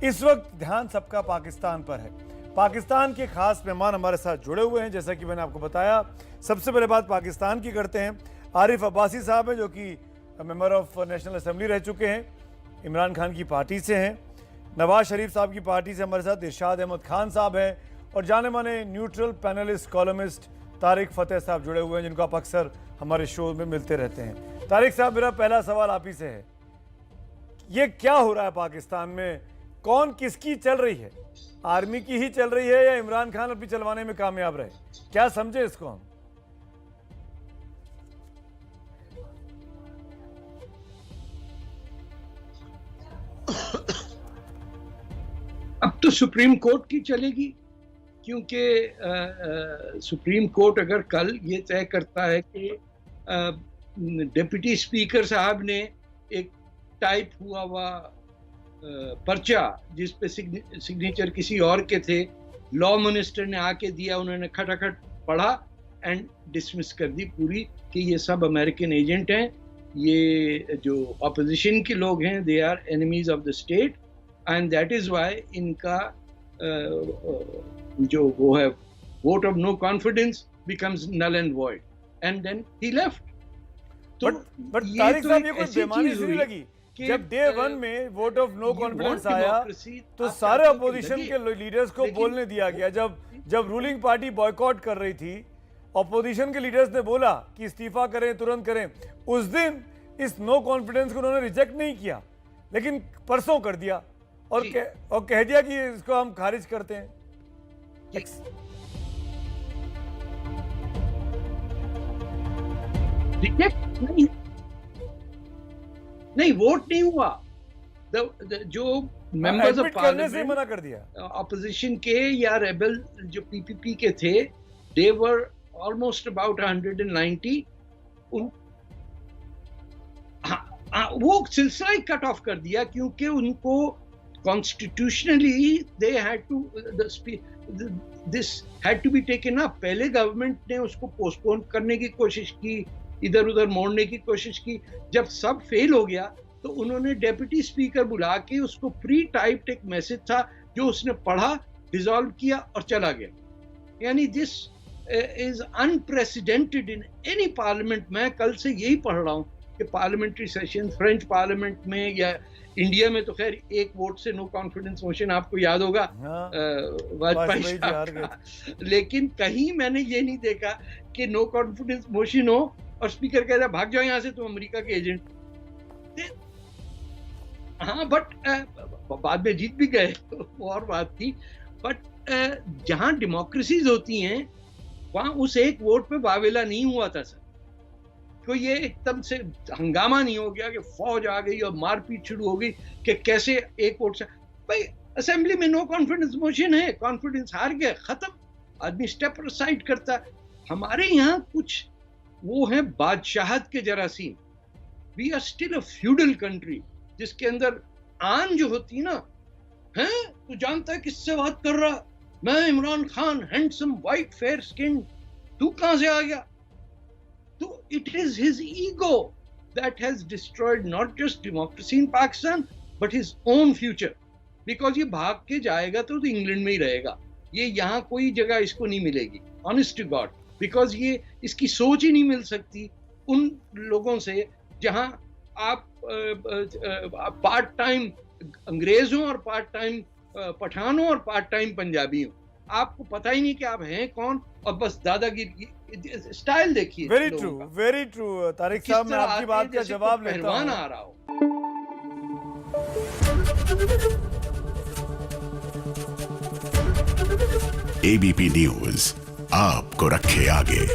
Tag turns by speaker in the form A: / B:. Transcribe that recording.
A: इस वक्त ध्यान सबका पाकिस्तान पर है। पाकिस्तान के खास मेहमान हमारे साथ जुड़े हुए हैं। जैसा कि मैंने आपको बताया, सबसे पहले बात पाकिस्तान की करते हैं। आरिफ अब्बासी साहब हैं जो कि मेंबर ऑफ नेशनल असेंबली रह चुके हैं, इमरान खान की पार्टी से हैं। नवाज शरीफ साहब की पार्टी से हमारे साथ इरशाद अहमद खान साहब हैं और जाने माने न्यूट्रल पैनलिस्ट कॉलमिस्ट तारिक फतेह साहब जुड़े हुए हैं, जिनको आप अक्सर हमारे शो में मिलते रहते हैं। तारिक साहब, मेरा पहला सवाल आप ही से है, ये क्या हो रहा है पाकिस्तान में? कौन किसकी चल रही है? आर्मी की ही चल रही है या इमरान खान अपनी चलवाने में कामयाब रहे? क्या समझे इसको हम?
B: अब तो सुप्रीम कोर्ट की चलेगी, क्योंकि सुप्रीम कोर्ट अगर कल ये तय करता है कि डिप्टी स्पीकर साहब ने एक टाइप हुआ हुआ पर्चा जिस पे सिग्नेचर किसी और के थे, लॉ मिनिस्टर ने आके दिया, उन्होंने खटाखट पढ़ा एंड डिसमिस कर दी पूरी कि ये सब अमेरिकन एजेंट हैं, ये जो ऑपोजिशन के लोग हैं they are enemies of the state and that is why इनका जो वो है vote of no confidence becomes null and void and then he left.
A: तो बट तारिक साहब, ये कोई बेमानी सी नहीं लगी? जब डे 1 में वोट ऑफ नो कॉन्फिडेंस आया तो सारे अपोजिशन के लीडर्स को बोलने दिया गया। जब रूलिंग पार्टी बॉयकॉट कर रही थी, अपोजिशन के लीडर्स ने बोला कि इस्तीफा करें, तुरंत करें। उस दिन इस नो कॉन्फिडेंस को उन्होंने रिजेक्ट नहीं किया, लेकिन परसों कर दिया और कह दिया कि इसको हम खारिज करते हैं।
B: नहीं, वोट नहीं हुआ। जो मेंबर्स ऑफ
A: पार्लियामेंट मना कर दिया
B: ऑपोजिशन के या रेबल जो पीपीपी के थे, दे वर ऑलमोस्ट अबाउट 190। वो सिलसिला ही कट ऑफ कर दिया, क्योंकि उनको constitutionally they had to this had to be taken up. पहले गवर्नमेंट ने उसको पोस्टपोन करने की कोशिश की, इधर उधर मोड़ने की कोशिश की। जब सब फेल हो गया तो उन्होंने डेप्यूटी स्पीकर बुला के उसको प्री टाइप्ड एक मैसेज था जो उसने पढ़ा, डिसॉल्व किया और चला गया। यानी this is unprecedented in any parliament. मैं कल से यही पढ़ रहा हूँ कि पार्लियामेंट्री सेशन फ्रेंच पार्लियामेंट में या इंडिया में तो खैर एक वोट से नो कॉन्फिडेंस मोशन आपको याद होगा वाजपेयी साहब का, लेकिन कहीं मैंने ये नहीं देखा कि नो कॉन्फिडेंस मोशन हो और स्पीकर कह रहा भाग जाओ यहाँ से, तुम अमेरिका के एजेंट। हाँ, बट बाद में जीत भी गए वो और बात थी। बट जहां डेमोक्रेसीज होती हैं वहां उस एक वोट पे वावेला नहीं हुआ था सर। कोई ये एकदम से हंगामा नहीं हो गया कि फौज आ गई और मारपीट शुरू हो गई कि कैसे एक वोट से। भाई असेंबली में नो कॉन्फिडेंस मोशन है, कॉन्फिडेंस हार गया, खत्म, आदमी स्टेप असाइड करता है। हमारे यहाँ कुछ वो है बादशाहत के जरासीम। We are still a feudal country जिसके अंदर आन जो होती ना है, तू जानता है किससे बात कर रहा? मैं Imran Khan, handsome white fair skin, तू कहां से आ गया? तो it is his ego that has destroyed not just democracy in Pakistan but his own future, because ये भाग के जाएगा तो इंग्लैंड में ही रहेगा, ये यहाँ कोई जगह इसको नहीं मिलेगी, honest to God, because ये इसकी सोच ही नहीं मिल सकती उन लोगों से जहाँ आप पार्ट टाइम अंग्रेज हो और पार्ट टाइम पठान हो और पार्ट टाइम पंजाबी हो। आपको पता ही नहीं कि आप हैं कौन और बस दादागिरी स्टाइल देखिए।
A: Very true, very true. Tariq साहब, मैं आपकी बात का जवाब लेता हूं।
B: आ रहा हो।
C: एबीपी न्यूज आपको रखे आगे।